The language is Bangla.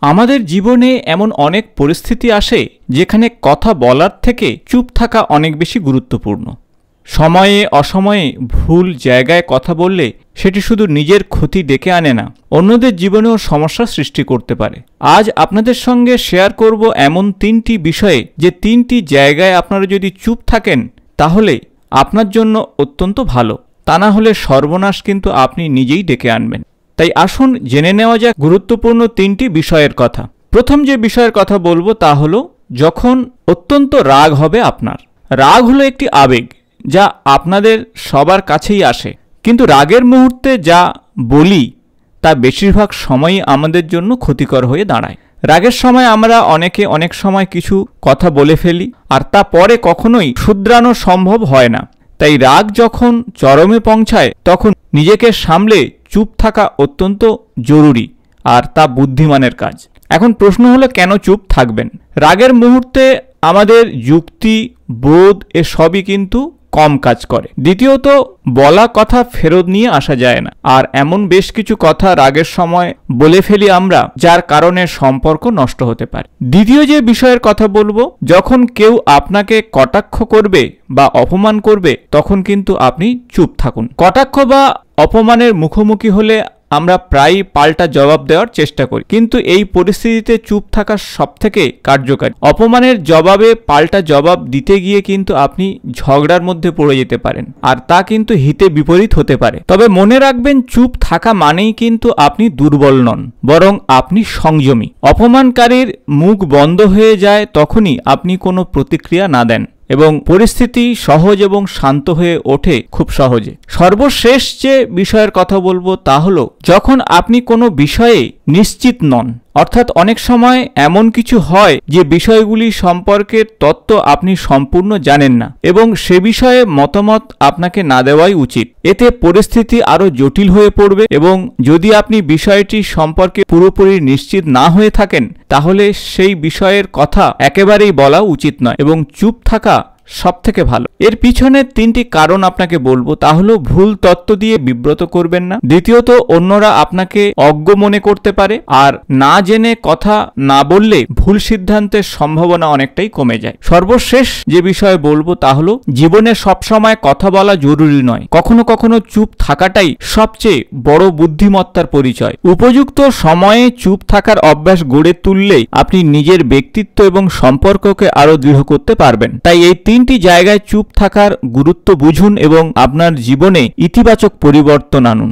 আমাদের জীবনে এমন অনেক পরিস্থিতি আসে যেখানে কথা বলার থেকে চুপ থাকা অনেক বেশি গুরুত্বপূর্ণ। সময়ে অসময়ে ভুল জায়গায় কথা বললে সেটি শুধু নিজের ক্ষতি ডেকে আনে না, অন্যদের জীবনেও সমস্যা সৃষ্টি করতে পারে। আজ আপনাদের সঙ্গে শেয়ার করব এমন 3টি বিষয়ে যে 3টি জায়গায় আপনারা যদি চুপ থাকেন তাহলে আপনার জন্য অত্যন্ত ভালো, তা না হলে সর্বনাশ কিন্তু আপনি নিজেই ডেকে আনবেন। তাই আসুন জেনে নেওয়া যাক গুরুত্বপূর্ণ 3টি বিষয়ের কথা। প্রথম যে বিষয়ের কথা বলবো তা হলো যখন অত্যন্ত রাগ হবে আপনার। রাগ হলো একটি আবেগ যা আপনাদের সবার কাছেই আসে, কিন্তু রাগের মুহূর্তে যা বলি তা বেশিরভাগ সময়ই আমাদের জন্য ক্ষতিকর হয়ে দাঁড়ায়। রাগের সময় আমরা অনেকে অনেক সময় কিছু কথা বলে ফেলি আর তা পরে কখনোই শুধরানো সম্ভব হয় না। তাই রাগ যখন চরমে পৌঁছায় তখন নিজেকে সামলে চুপ থাকা অত্যন্ত জরুরি, আর তা বুদ্ধিমানের কাজ। এখন প্রশ্ন হলো, কেন চুপ থাকবেন? রাগের মুহূর্তে আমাদের যুক্তি, বোধ এসবই কিন্তু কম কাজ করে। দ্বিতীয়ত, বলা কথা ফেরত নিয়ে আসা যায় না, আর এমন বেশ কিছু কথা রাগের সময় বলে ফেলি আমরা যার কারণে সম্পর্ক নষ্ট হতে পারে। দ্বিতীয় যে বিষয়ের কথা বলবো, যখন কেউ আপনাকে কটাক্ষ করবে বা অপমান করবে তখন কিন্তু আপনি চুপ থাকুন। কটাক্ষ বা অপমানের মুখোমুখি হলে আমরা প্রায়ই পাল্টা জবাব দেওয়ার চেষ্টা করি, কিন্তু এই পরিস্থিতিতে চুপ থাকা সবথেকে কার্যকারী। অপমানের জবাবে পাল্টা জবাব দিতে গিয়ে কিন্তু আপনি ঝগড়ার মধ্যে পড়ে যেতে পারেন, আর তা কিন্তু হিতে বিপরীত হতে পারে। তবে মনে রাখবেন, চুপ থাকা মানেই কিন্তু আপনি দুর্বল নন, বরং আপনি সংযমী। অপমানকারীর মুখ বন্ধ হয়ে যায় তখনই আপনি কোনো প্রতিক্রিয়া না দেন এবং পরিস্থিতি সহজ এবং শান্ত হয়ে ওঠে খুব সহজে। সর্বশেষ যে বিষয়ের কথা বলবো তা হলো যখন আপনি কোনো বিষয়ে নিশ্চিত নন, অর্থাৎ অনেক সময় এমন কিছু হয় যে বিষয়গুলি সম্পর্কের তত্ত্ব আপনি সম্পূর্ণ জানেন না এবং সে বিষয়ে মতামত আপনাকে না দেওয়াই উচিত। এতে পরিস্থিতি আরো জটিল হয়ে পড়বে এবং যদি আপনি বিষয়টি সম্পর্কে পুরোপুরি নিশ্চিত না হয়ে থাকেন তাহলে সেই বিষয়ের কথা একেবারেই বলা উচিত নয় এবং চুপ থাকা সবথেকে ভালো। এর পিছনে 3টি কারণ আপনাকে বলবো, তা হলো ভুল তত্ত্ব দিয়ে বিব্রত করবেন না, দ্বিতীয়ত অন্যরা আপনাকে অজ্ঞ মনে করতে পারে, আর না জেনে কথা না বললে ভুল সিদ্ধান্তের সম্ভাবনা অনেকটাই কমে যায়। সর্বশেষ যে বিষয়ে বলবো তা হলো জীবনে সবসময় কথা বলা জরুরি নয়, কখনো কখনো চুপ থাকাটাই সবচেয়ে বড় বুদ্ধিমত্তার পরিচয়। উপযুক্ত সময়ে চুপ থাকার অভ্যাস গড়ে তুললেই আপনি নিজের ব্যক্তিত্ব এবং সম্পর্ককে আরো দৃঢ় করতে পারবেন। তাই এই 3টি জায়গায় চুপ থাকার গুরুত্ব বুঝুন এবং আপনার জীবনে ইতিবাচক পরিবর্তন আনুন।